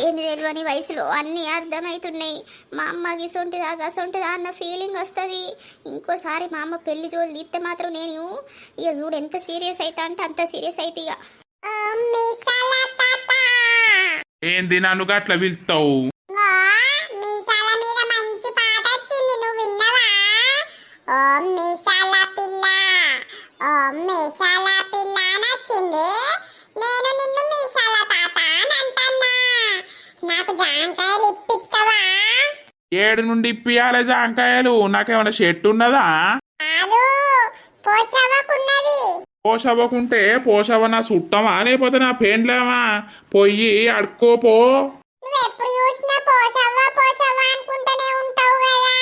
ఏమి తెలియని వయసులో అన్నీ అర్థమవుతున్నాయి. మా అమ్మకి సొంటిదా అన్న ఫీలింగ్ వస్తుంది. ఇంకోసారి మా అమ్మ పెళ్లి జోలు తీస్తే మాత్రం నేను ఇక చూడు ఎంత సీరియస్ అవుతా అంటే అంత సీరియస్ అయితే ఇక. ఏంది నన్ను గట్ల పిలుస్తావు? నేను నిన్ను మీసాల తాత అని అంటన్నా. నాకు జాంకాయలు ఇప్పిస్తావా? ఏడు నుండి ఇప్పియాలే జాంకాయలు? నాకేమైనా చెట్టు ఉన్నదా? కాదు, పోషవకున్నది. పోషవ్వకుంటే పోషవ నా చుట్టమా లేకపోతే నా పెండ్లేమా? పొయ్యి అడుక్కోపో. నువ్వు ఎప్పుడు చూసినా పోషవ్వ అనుకుంటూనే ఉంటావు కదా.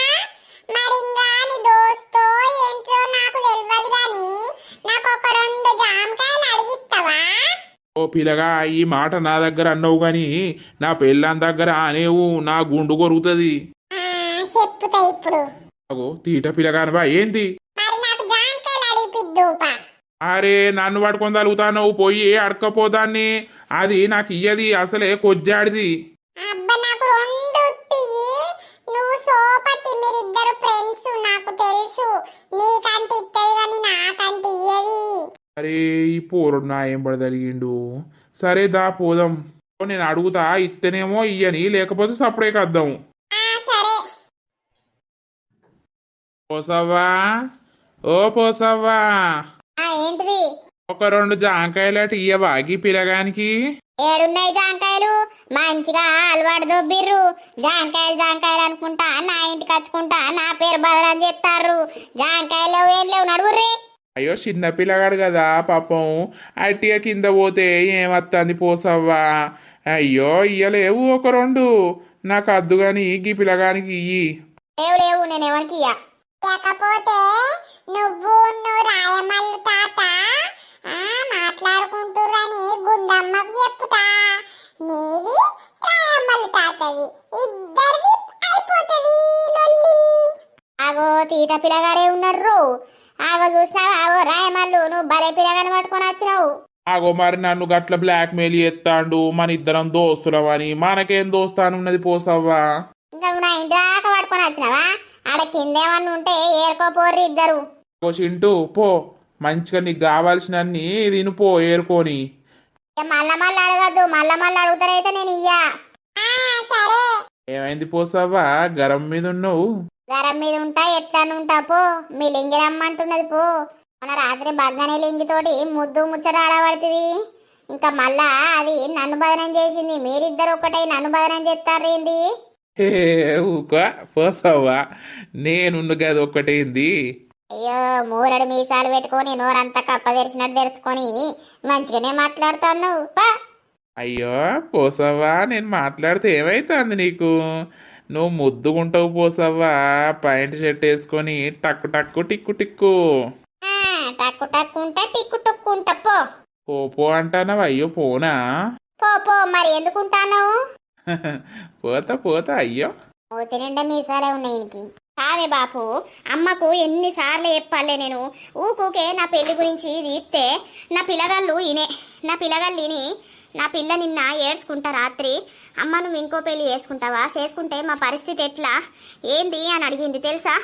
మరి ఇంకా నీ దోస్తో ఏంటో నాకు తెలియదు గాని నాకు ఒక 2 జాంకాయలు అడిగిస్తావా? ఓ పిల్లగా, ఈ మాట నా దగ్గర అన్నావు గాని నా పెళ్ళాన్ దగ్గర అనేవు, నా గుండు కొరుగుతుంది. చెప్పుతా ఇప్పుడు. అగో తీట పిల్లగానవా ఏంది? మరి నాకు జాంకాయలు అడిగిపిద్దుపా. అరే నన్ను పట్టుకొని తలుగుతాను, పోయి అడకపోదాన్ని. అది నాకు ఇయ్యది, అసలే కొజ్జాడిది. అబ్బా నాకు 2 ఇయ్యి. నువ్వు సోపతి, మీరిద్దరు ఫ్రెండ్స్ నాకు తెలుసు. నీకంటే ఇత్తది కానీ నాకంటే ఇయ్యది. అరే ఈ పోరుడు నా ఏం పడదలిగిండు. సరే దా పోదాం. నేను అడుగుతా, ఇత్తనేమో ఇయ్యని, లేకపోతే సప్పుడే కద్దాం. సరే. పోసవ్వా, ఓ పోసవ్వా, ఏంటిది? ఒక 2 జాంకాయలటి ఇయ్యవా గీ పిల్లగానికి? ఏడున్నాయి జాంకాయలు? మంచిగా అలవాటు దొబ్బిర్రు. జాంకాయలు అనుకుంటా నా ఇంటికి వచ్చుకుంటా నా పేరు బదనం చేస్తారు. జాంకాయలు ఏం లేవు, నడువుర్రి. అయ్యో చిన్న పిల్లగాడు కదా పాపం, అట్టిగా కింద పోతే ఏమత్తంది పోసవ్వా. అయ్యో ఇయ్యలేవు ఒక 2? నాకు అద్దు గాని గీ పిల్లగానికి ఇయ్యి. లేవు నేను ఎవరికి ఇయ్యకపోతే నువ్వు రాయమల్లు తాత మాట్లాడుకుంటురని గుండమ్మకు చెప్పుతా. నీది రాయమల్లు తాతది, ఇద్దరిది అయిపోతుంది లొల్లి. ఆగో తీట పిల్లగాడే ఉన్నాడు. ఆగో చూసినావా? ఆగో రాయమల్లు, నువ్వు భలే పిల్లగాని పట్టుకొని వచ్చినావు. ఆగో మరి నన్ను గట్ల బ్లాక్ మెయిల్ చేస్తాండు. మన ఇద్దరం దోస్తులవని. మనకేం దోస్తానున్నది పోసవ్వా? ఇంకా నువ్వు నా ఇంటి దాకా పట్టుకొని వచ్చినావా? ఆడ కిందేమన్నా ఉంటే ఏరుకోపోర్రి ఇద్దరు. ఓ చింటూ పో, మంచిగా నీకు కావాల్సినన్ని తినుపో ఏరుకొని. మళ్ళా అడగద్దు, మళ్ళా అడుగుతారైతే నేను ఇయ్యా. సరే. ఏమైంది పోసవ్వా, గరం మీద ఉన్నావు? గరం మీద ఉంటా, ఎట్లా ఉంటా పో. మీ లింగి రమ్మంటున్నది పో. మన రాత్రి బగ్గనే లింగితోటి ముద్దు ముచ్చట ఆడబడుతుంది. ఇంకా మళ్ళా అది నన్ను బదనం చేసింది. మీరిద్దరు ఒకటై నన్ను బదనం చేస్తారేంది? ఊక పోసవ్వా, నేనున్న గది ఒక్కటేంది? అయ్యో మూరడు మీసాలు పెట్టుకొని నోరంతా కప్ప తెరిచినట్టు తెరుచుకొని మంచిగానే మాట్లాడుతాను. అయ్యో పోసవ్వా, నేను మాట్లాడితే ఏమైతుంది నీకు? నువ్వు ముద్దుకుంటావు పోసవ్వా, పాయింట్ షర్ట్ వేసుకొని టక్కు టక్కు టిక్కు టిక్కు. టక్కు టక్కు ఉంటా, టిక్కు టక్కు ఉంటా పో. పో అంటానవా? అయ్యో పోనా? పో మరి ఎందుకుంటాను? పోతా అయ్యో. మూతి నిండా మీసాలే ఉన్నాయి ఇంకి. కాదే బాపు, అమ్మకు ఎన్నిసార్లు చెప్పాలే నేను. ఊకూకే నా పెళ్లి గురించి తీస్తే నా పిల్లగాళ్ళు నా పిల్ల నిన్న ఏడ్చుకుంటా రాత్రి. అమ్మ నువ్వు ఇంకో పెళ్లి చేసుకుంటావా, చేసుకుంటే మా పరిస్థితి ఎట్లా ఏంది అని అడిగింది తెలుసా?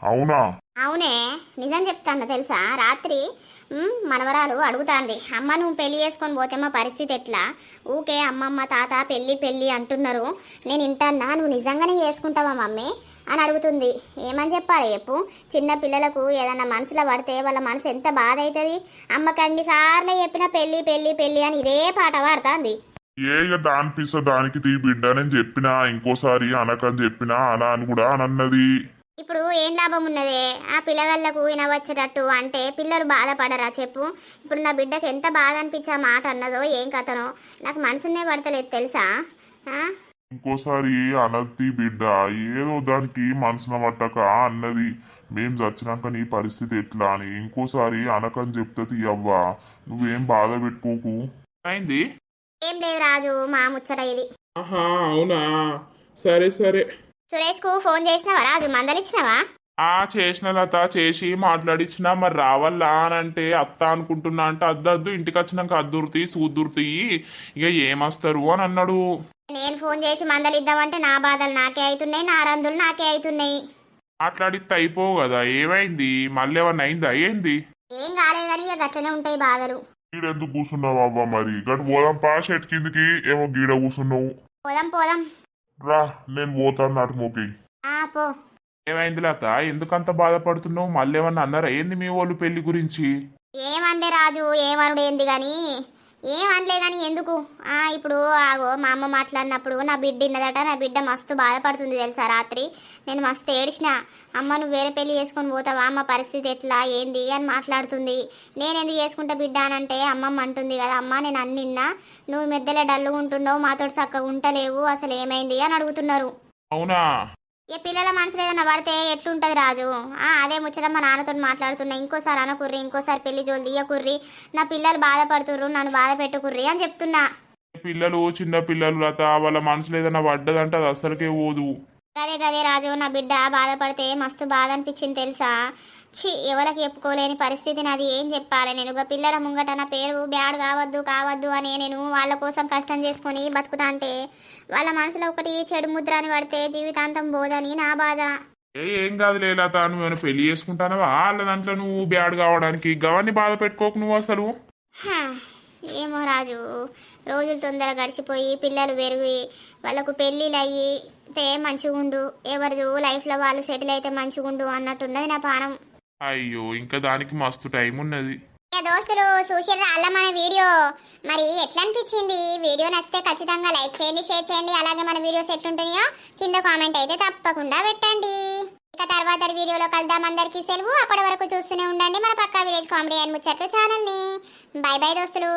అవునా? అవునే, నిజం చెప్తాను తెలుసా. రాత్రి మనవరాలు అడుగుతాంది, అమ్మ నువ్వు పెళ్లి చేసుకొని పోతే మా పరిస్థితి ఎట్లా? ఊకే అమ్మమ్మ తాత పెళ్ళి అంటున్నారు, నేను ఇంటన్నా, నువ్వు నిజంగానే చేసుకుంటావా మమ్మీ అని అడుగుతుంది. ఏమని చెప్పాలి చెప్పు? చిన్న పిల్లలకు ఏదన్నా మనసులో పడితే వాళ్ళ మనసు ఎంత బాధ అవుతుంది. అమ్మకి అన్నిసార్లు చెప్పిన పెళ్ళి అని ఇదే పాట పాడుతుంది. దాని పిస దానికి తీ బిడ్డ, నేను చెప్పినా ఇంకోసారి అనకని చెప్పినా అలా అని కూడా అనన్నది. ఇప్పుడు ఏం లాభం ఉన్నదే? ఆ పిల్లగాళ్ళకు వినవచ్చేటట్టు అంటే పిల్లలు బాధపడరా చెప్పు? ఇప్పుడు నా బిడ్డకు ఎంత బాధ అనిపించే మాట అన్నదో ఏం కథనో నాకు మనసునే పడతలేదు తెలుసా. ఇంకోసారి అనద్ది బిడ్డ, ఏదో దానికి మనసున పట్టక అన్నది. మేం చచ్చినాక నీ పరిస్థితి ఎట్లా అని ఇంకోసారి అనకని చెప్తుంది అవ్వ. నువ్వేం బాధ పెట్టుకోకు. అయింది. ఏం లేదు రాజు, మా ముచ్చట ఇది. ఆహా అవునా, సరే సరే. సురేష్ కు ఫోన్ చేసినావా రాజు? మందలిచ్చినావా? చేసిన లత, చేసి మాట్లాడిచ్చిన. మరి రావాలా అని అంటే అత్త అనుకుంటున్నా అంటే అద్దద్దు, ఇంటికి వచ్చినాక అద్దురుతి సూదురుతి ఇక ఏమస్తారు అని అన్నాడు. నేను ఫోన్ చేసి మందలిద్దామంటే నా బాధలు నాకే అవుతున్నాయి, నా రందులు నాకే అవుతున్నాయి. మాట్లాడితే అయిపోవు కదా. ఏమైంది? మళ్ళీ ఏమన్నా అయిందా? ఏంది? ఏం కాలేదని ఇక గట్లనే ఉంటాయి బాధలు. గీడెందుకు కూర్చున్నావు అవ్వ? మరి గటు పోదాం పా, షెట్ కిందికి. ఏమో గీడ కూర్చున్నావు. పోదాం పోదాం. రా, నేను పోతాను నాటు మోకి. పో. ఏమైంది లత? ఎందుకంత బాధపడుతున్నావు? మళ్ళీ ఏమన్నా అన్నారా ఏంది మీ వాళ్ళు పెళ్లి గురించి? ఏమండే రాజు, ఏమనుడు ఏంది గాని, ఏమనలే గాని ఎందుకు. ఇప్పుడు ఆగో మా అమ్మ మాట్లాడినప్పుడు నా బిడ్డ ఇన్నదట. నా బిడ్డ మస్తు బాధపడుతుంది తెలుసా. రాత్రి నేను మస్తు ఏడ్చిన. అమ్మ నువ్వు వేరే పెళ్లి చేసుకొని పోతావా, అమ్మ పరిస్థితి ఎట్లా ఏంది అని మాట్లాడుతుంది. నేను ఎందుకు చేసుకుంటా బిడ్డ అని అంటే అమ్మమ్మ అంటుంది కదా, అమ్మ నేను అన్నిన్నా, నువ్వు మెద్దలో డల్లుగా ఉంటున్నావు, మాతో చక్కగా ఉంటలేవు, అసలు ఏమైంది అని అడుగుతున్నారు. అవునా? ఈ పిల్లల మనసులో ఏదైనా పడితే ఎట్లుంటది రాజు. అదే ముచ్చట మా నాన్నతో మాట్లాడుతున్నా. ఇంకోసారి అనకుర్రి, ఇంకోసారి పెళ్లి జోలు తీయకుర్రి, నా పిల్లలు బాధపడుతుర్రు, నన్ను బాధ పెట్టుకుర్రి అని చెప్తున్నా. పిల్లలు చిన్న పిల్లలు లత, వాళ్ళ మనసులో ఏదైనా పడ్డదంటే అది అసలుకే పోదు. గదే రాజు, నా బిడ్డ బాధపడితే మస్తు బాధ అనిపించింది తెలుసా. ఎవరికి చెప్పుకోలేని పరిస్థితి నాది. ఏం చెప్పాలి నేను? పిల్లల ముంగట నా పేరు బ్యాడ్ కావద్దు అని నేను వాళ్ళ కోసం కష్టం చేసుకొని బతుకుతా అంటే వాళ్ళ మనసులో ఒకటి చెడు ముద్ర అని పడితే జీవితాంతం పోదని నా బాధ. ఏం కాదు లేలత, నువ్వేమైనా పెళ్లి చేసుకుంటానవా వాళ్ళ దాంట్లో నువ్వు బ్యాడ్ కావడానికి? గవన్ని బాధ పెట్టుకోకు నువ్వు అసలు. ఏమో రాజు, రోజులు తొందరగా గడిచిపోయి పిల్లలు పెరిగి వాళ్ళకు పెళ్ళిళ్ళు అయ్యితే మంచిగా ఉండు, ఎవరు లైఫ్లో వాళ్ళు సెటిల్ అయితే మంచిగా ఉండు అన్నట్టున్నది నా పానం. అయ్యో, ఇంకా దానికి మస్తు టైం ఉన్నది. దోస్తులు చూసిర్రా అలా మన వీడియో? మరి ఎట్లా అనిపించింది? వీడియో నచ్చితే ఖచ్చితంగా లైక్ చేయండి, షేర్ చేయండి. అలాగే మన వీడియోస్ ఎట్లుంటున్నాయో కింద కామెంట్ అయితే తప్పకుండా పెట్టండి. ఇక తర్వాత వీడియోలో కలుద్దాం. అందరికీ సెలవు. అప్పటి వరకు చూస్తూనే ఉండండి మన పక్కా విలేజ్ కామెడీ అండ్ ముచ్చట్లు ఛానల్ని. బై బై దోస్తులు.